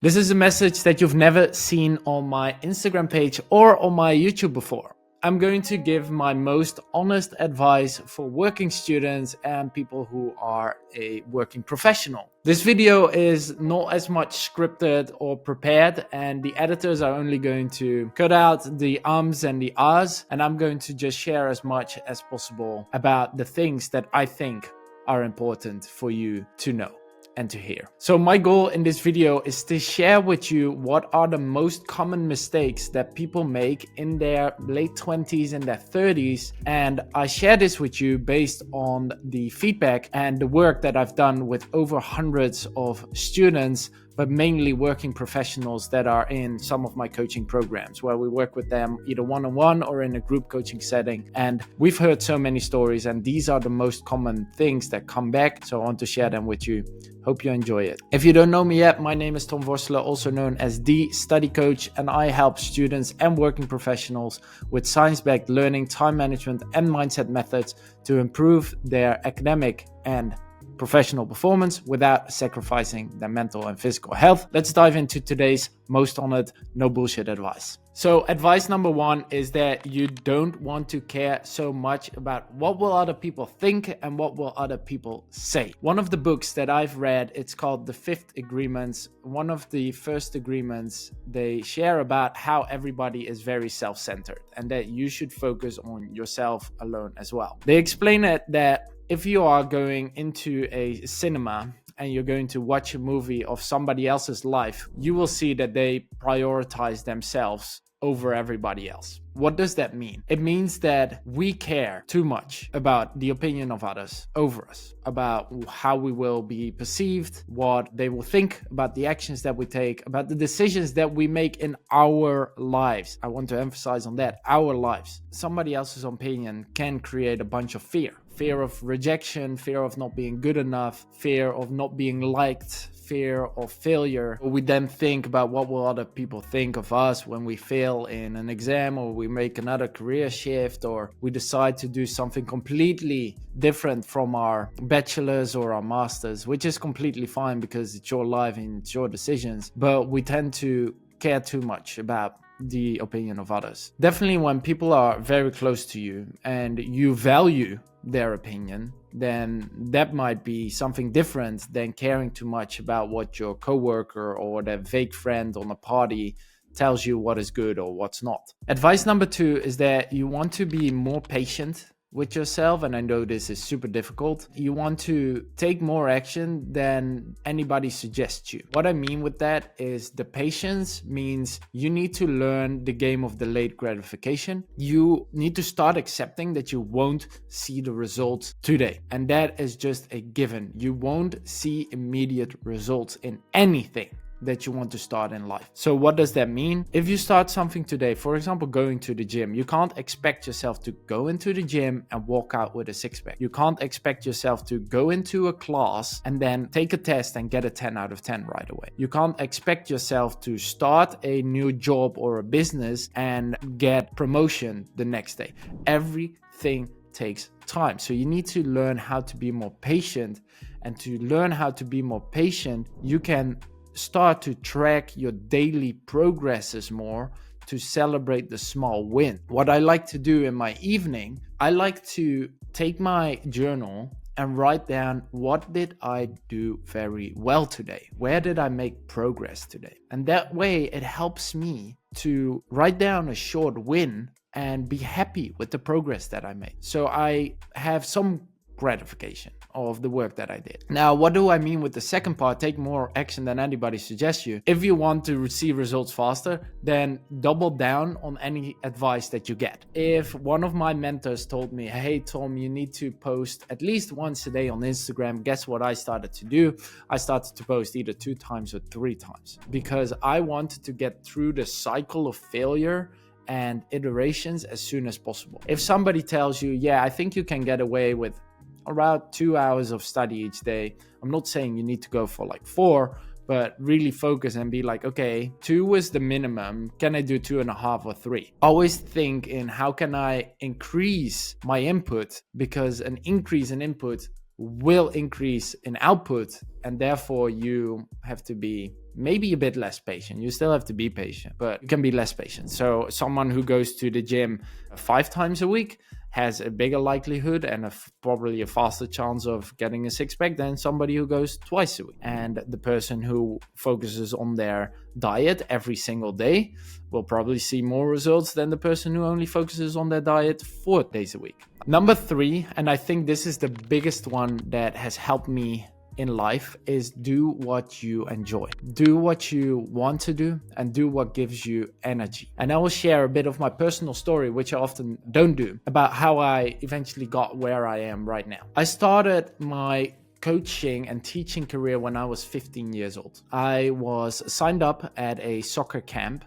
This is a message that you've never seen on my Instagram page or on my YouTube before. I'm going to give my most honest advice for working students and people who are a working professional. This video is not as much scripted or prepared, and the editors are only going to cut out the ums and the ahs, and I'm going to just share as much as possible about the things that I think are important for you to know and to hear. So my goal in this video is to share with you what are the most common mistakes that people make in their late 20s and their 30s. And I share this with you based on the feedback and the work that I've done with over hundreds of students, but mainly working professionals that are in some of my coaching programs where we work with them either one-on-one or in a group coaching setting. And we've heard so many stories, and these are the most common things that come back. So I want to share them with you. Hope you enjoy it. If you don't know me yet, my name is Tom Vorsler, also known as The Study Coach, and I help students and working professionals with science-backed learning, time management, and mindset methods to improve their academic and professional performance without sacrificing their mental and physical health. Let's dive into today's most honored, no bullshit advice. So advice number one is that you don't want to care so much about what will other people think and what will other people say. One of the books that I've read, it's called The Fifth Agreements. One of the first agreements, they share about how everybody is very self-centered and that you should focus on yourself alone as well. They explain it that if you are going into a cinema and you're going to watch a movie of somebody else's life, you will see that they prioritize themselves over everybody else. What does that mean? It means that we care too much about the opinion of others over us, about how we will be perceived, what they will think about the actions that we take, about the decisions that we make in our lives. I want to emphasize on that, our lives. Somebody else's opinion can create a bunch of fear. Fear of rejection, fear of not being good enough, fear of not being liked, fear of failure. We then think about what will other people think of us when we fail in an exam, or we make another career shift, or we decide to do something completely different from our bachelor's or our master's, which is completely fine because it's your life and it's your decisions. But we tend to care too much about the opinion of others. Definitely when people are very close to you and you value their opinion, then that might be something different than caring too much about what your coworker or that vague friend on a party tells you what is good or what's not. Advice number two is that you want to be more patient with yourself, and I know this is super difficult. You want to take more action than anybody suggests you. What I mean with that is the patience means you need to learn the game of delayed gratification. You need to start accepting that you won't see the results today, and that is just a given. You won't see immediate results in anything that you want to start in life. So what does that mean? If you start something today, for example, going to the gym, you can't expect yourself to go into the gym and walk out with a six-pack. You can't expect yourself to go into a class and then take a test and get a 10 out of 10 right away. You can't expect yourself to start a new job or a business and get promotion the next day. Everything takes time. So you need to learn how to be more patient, and to learn how to be more patient, you can start to track your daily progresses more, to celebrate the small win. What I like to do in my evening, I like to take my journal and write down, what did I do very well today? Where did I make progress today? And that way it helps me to write down a short win and be happy with the progress that I made. So I have some gratification of the work that I did. Now, what do I mean with the second part? Take more action than anybody suggests you. If you want to receive results faster, then double down on any advice that you get. If one of my mentors told me, hey Tom, you need to post at least once a day on Instagram, guess what I started to do? I started to post either 2 times or 3 times, because I wanted to get through the cycle of failure and iterations as soon as possible. If somebody tells you, yeah, I think you can get away with around 2 hours of study each day, I'm not saying you need to go for like 4, but really focus and be like, okay, 2 is the minimum. Can I do 2.5 or 3? Always think in how can I increase my input, because an increase in input will increase in output, and therefore you have to be maybe a bit less patient. You still have to be patient, but you can be less patient. So someone who goes to the gym 5 times a week has a bigger likelihood and probably a faster chance of getting a six-pack than somebody who goes twice a week. And the person who focuses on their diet every single day will probably see more results than the person who only focuses on their diet 4 days a week. Number 3, and I think this is the biggest one that has helped me in life, is do what you enjoy. Do what you want to do and do what gives you energy. And I will share a bit of my personal story, which I often don't do, about how I eventually got where I am right now. I started my coaching and teaching career when I was 15 years old. I was signed up at a soccer camp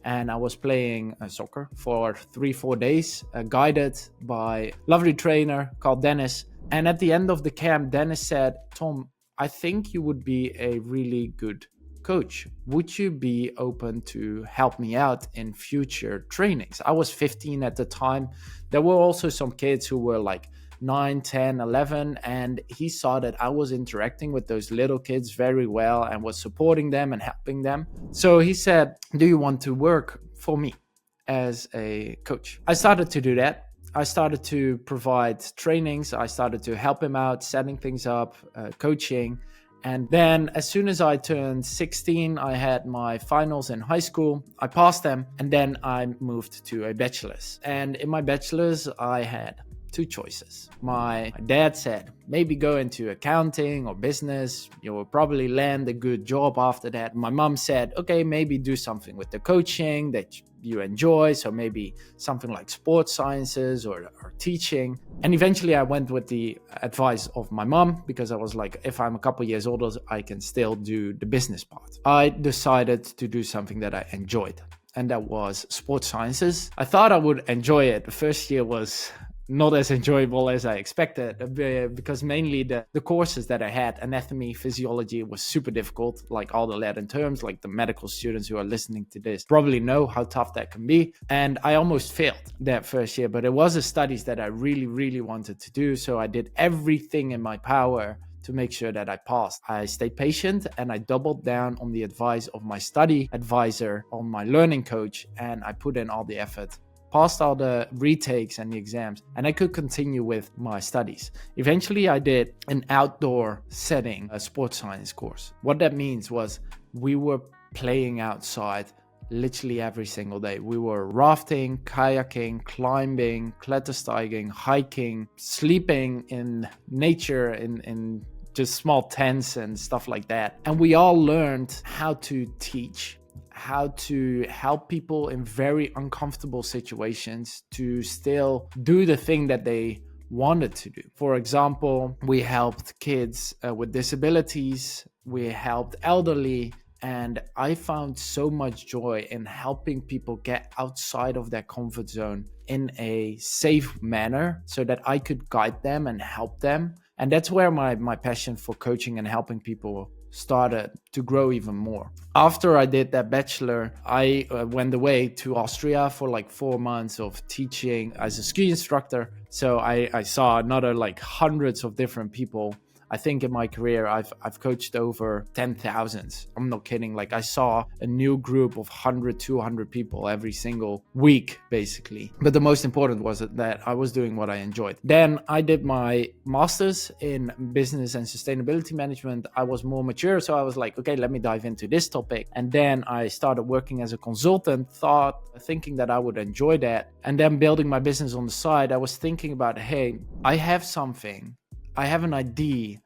and I was playing soccer for 3-4 days, guided by a lovely trainer called Dennis. And at the end of the camp, Dennis said, "Tom, I think you would be a really good coach. Would you be open to help me out in future trainings?" I was 15 at the time. There were also some kids who were like 9, 10, 11, and he saw that I was interacting with those little kids very well and was supporting them and helping them. So he said, "Do you want to work for me as a coach?" I started to do that. I started to provide trainings. I started to help him out, setting things up, coaching. And then as soon as I turned 16, I had my finals in high school. I passed them, and then I moved to a bachelor's. And in my bachelor's, I had 2 choices. My dad said, maybe go into accounting or business. You will probably land a good job after that. My mom said, okay, maybe do something with the coaching that you enjoy. So maybe something like sports sciences or teaching. And eventually I went with the advice of my mom, because I was like, if I'm a couple years older, I can still do the business part. I decided to do something that I enjoyed, and that was sports sciences. I thought I would enjoy it. The first year was not as enjoyable as I expected, because mainly the courses that I had, anatomy, physiology, was super difficult, like all the Latin terms, like the medical students who are listening to this probably know how tough that can be. And I almost failed that first year, but it was the studies that I really, really wanted to do. So I did everything in my power to make sure that I passed. I stayed patient and I doubled down on the advice of my study advisor, on my learning coach, and I put in all the effort. Passed all the retakes and the exams, and I could continue with my studies. Eventually, I did an outdoor setting, a sports science course. What that means was we were playing outside literally every single day. We were rafting, kayaking, climbing, klettersteigen, hiking, sleeping in nature, in just small tents and stuff like that. And we all learned how to teach, how to help people in very uncomfortable situations to still do the thing that they wanted to do. For example, we helped kids with disabilities, we helped elderly, and I found so much joy in helping people get outside of their comfort zone in a safe manner so that I could guide them and help them. And that's where my passion for coaching and helping people started to grow even more. After I did that bachelor, I went away to Austria for like 4 months of teaching as a ski instructor. So I saw another like hundreds of different people. I think in my career, I've coached over 10,000. I'm not kidding. Like I saw a new group of 100, 200 people every single week, basically. But the most important was that I was doing what I enjoyed. Then I did my master's in business and sustainability management. I was more mature, so I was like, okay, let me dive into this topic. And then I started working as a consultant, thinking that I would enjoy that. And then building my business on the side, I was thinking about, hey, I have an idea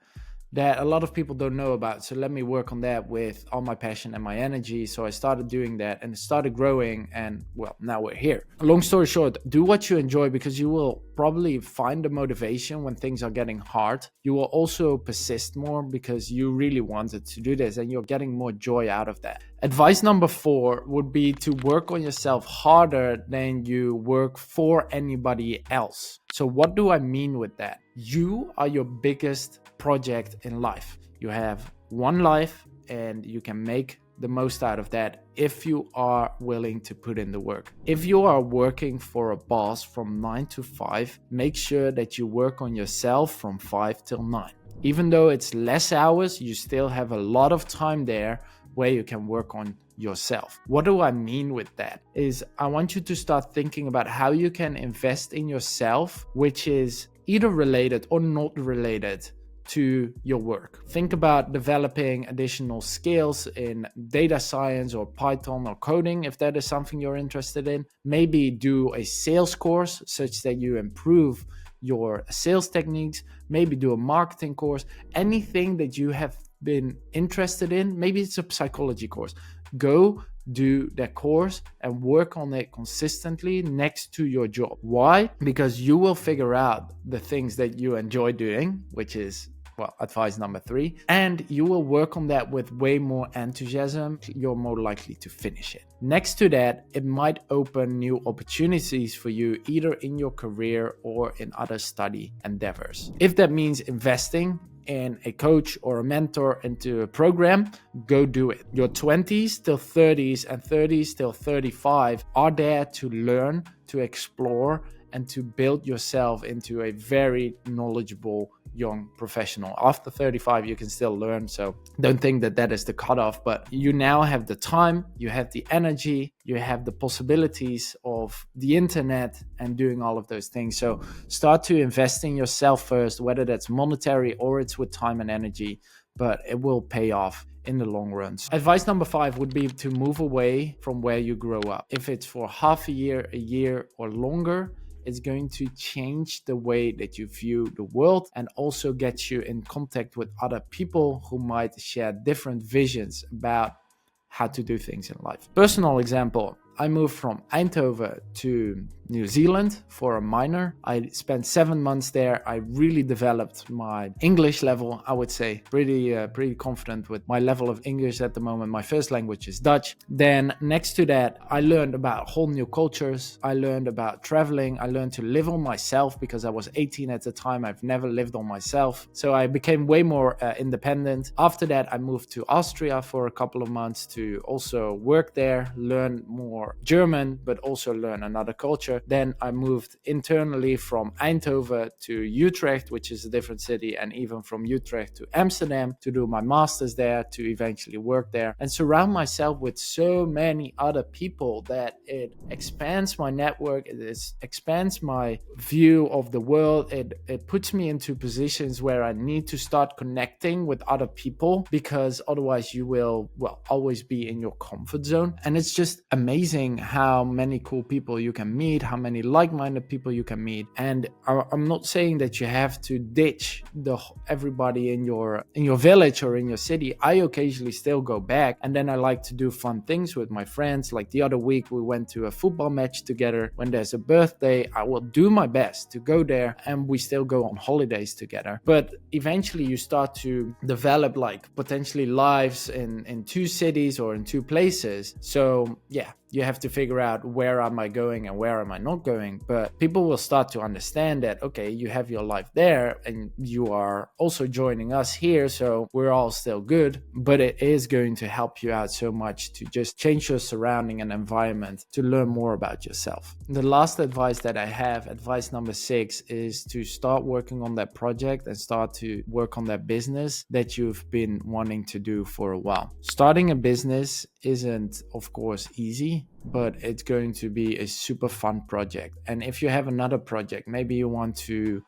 that a lot of people don't know about. So let me work on that with all my passion and my energy. So I started doing that and it started growing, and well, now we're here. Long story short, do what you enjoy, because you will probably find the motivation when things are getting hard. You will also persist more because you really wanted to do this and you're getting more joy out of that. Advice number 4 would be to work on yourself harder than you work for anybody else. So what do I mean with that? You are your biggest project in life. You have one life and you can make the most out of that if you are willing to put in the work. If you are working for a boss from 9 to 5, make sure that you work on yourself from 5 till 9. Even though it's less hours, you still have a lot of time there where you can work on yourself. What do I mean with that? Is I want you to start thinking about how you can invest in yourself, which is either related or not related to your work. Think about developing additional skills in data science or Python or coding if that is something you're interested in. Maybe do a sales course such that you improve your sales techniques. Maybe do a marketing course. Anything that you have been interested in, maybe it's a psychology course. Go do that course and work on it consistently next to your job. Why? Because you will figure out the things that you enjoy doing, which is advice number 3, and you will work on that with way more enthusiasm. You're more likely to finish it. Next to that, it might open new opportunities for you either in your career or in other study endeavors. If that means investing in a coach or a mentor into a program, go do it. Your 20s till 30s and 30s till 35 are there to learn, to explore, and to build yourself into a very knowledgeable young professional. After 35, you can still learn, so don't think that that is the cutoff, but you now have the time, you have the energy, you have the possibilities of the internet and doing all of those things. So start to invest in yourself first, whether that's monetary or it's with time and energy, but it will pay off in the long run. Advice number 5 would be to move away from where you grow up. If it's for half a year, or longer, it's going to change the way that you view the world and also get you in contact with other people who might share different visions about how to do things in life. Personal example, I moved from Eindhoven to New Zealand for a minor. I spent 7 months there. I really developed my English level, I would say. Pretty confident with my level of English at the moment. My first language is Dutch. Then next to that, I learned about whole new cultures. I learned about traveling. I learned to live on myself because I was 18 at the time. I've never lived on myself. So I became way more independent. After that, I moved to Austria for a couple of months to also work there, learn more German, but also learn another culture. Then I moved internally from Eindhoven to Utrecht, which is a different city, and even from Utrecht to Amsterdam to do my master's there, to eventually work there and surround myself with so many other people that it expands my network, expands my view of the world. It puts me into positions where I need to start connecting with other people, because otherwise you will always be in your comfort zone. And it's just amazing how many cool people you can meet, how many like-minded people you can meet. And I'm not saying that you have to ditch everybody in your village or in your city. I occasionally still go back, and then I like to do fun things with my friends. Like the other week, we went to a football match together. When there's a birthday, I will do my best to go there, and we still go on holidays together. But eventually you start to develop like potentially lives in 2 cities or in 2 places. So yeah, you have to figure out where am I going and where am I not going. But people will start to understand that, okay, you have your life there and you are also joining us here, so we're all still good. But it is going to help you out so much to just change your surrounding and environment to learn more about yourself. The last advice that I have, advice number 6, is to start working on that project and start to work on that business that you've been wanting to do for a while. Starting a business isn't, of course, easy, but it's going to be a super fun project. And if you have another project, maybe you want to,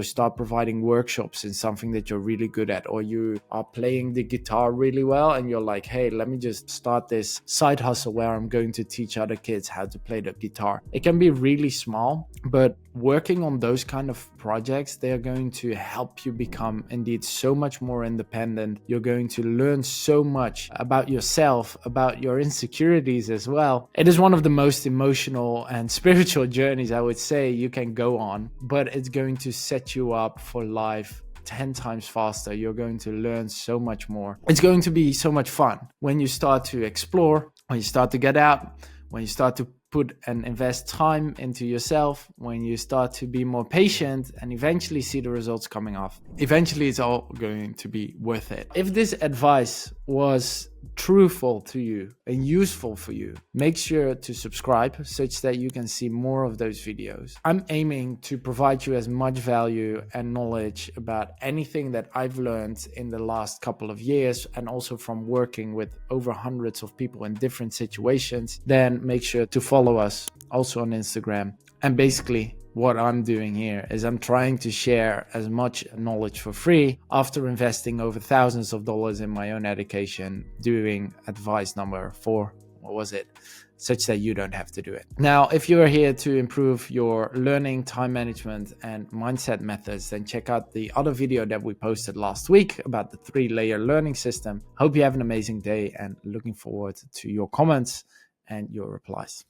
start providing workshops in something that you're really good at, or you are playing the guitar really well and you're like, hey, let me just start this side hustle where I'm going to teach other kids how to play the guitar. It can be really small, but working on those kind of projects, they're going to help you become indeed so much more independent. You're going to learn so much about yourself, about your insecurities as well. It is one of the most emotional and spiritual journeys, I would say, you can go on, but it's going to set you up for life 10 times faster. You're going to learn so much more. It's going to be so much fun when you start to explore, when you start to get out, when you start to put and invest time into yourself, when you start to be more patient and eventually see the results coming off. Eventually, it's all going to be worth it. If this advice was truthful to you and useful for you, make sure to subscribe such that you can see more of those videos. I'm aiming to provide you as much value and knowledge about anything that I've learned in the last couple of years, and also from working with over hundreds of people in different situations. Then make sure to follow us also on Instagram. And basically, what I'm doing here is I'm trying to share as much knowledge for free after investing over thousands of dollars in my own education, doing advice number 4, such that you don't have to do it. Now, if you are here to improve your learning, time management, and mindset methods, then check out the other video that we posted last week about the 3-layer learning system. Hope you have an amazing day, and looking forward to your comments and your replies.